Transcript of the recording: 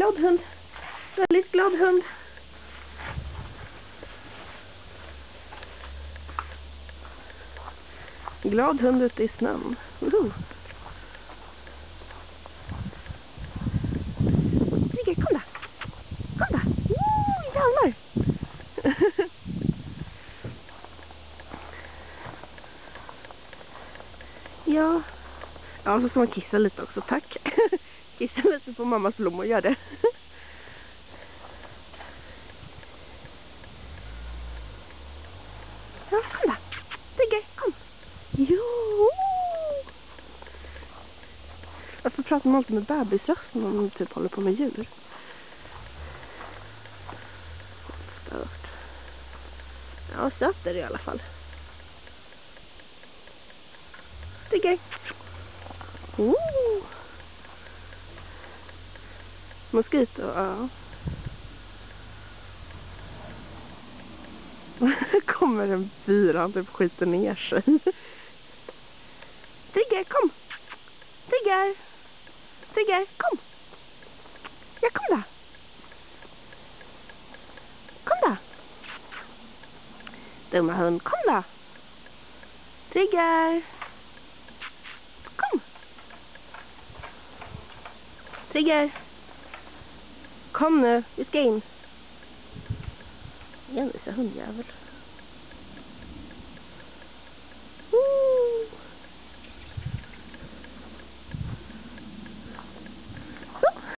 glad hund. Väldigt glad hund. Glad hund ute i snön. Sigge, kom där. Kom där. Jävlar. Ja. Ja, så ska man kissa lite också, tack. Kissa lite på mammas blommor, gör det. Ja, kom där. Sigge, kom. Jo. Varför pratar man alltid med bebisröst när man typ håller på med djur? Stört. Ja, söt är det i alla fall. Sigge. Moskito, ja. Kommer en fyra, han typ skiter ner sig. Sigge, kom! Sigge! Sigge, kom! Ja, kom där! Kom där! Dumma hund, kom där! Sigge! Kom! Sigge! Kom nu, vi ska in. Envisa hundjävel.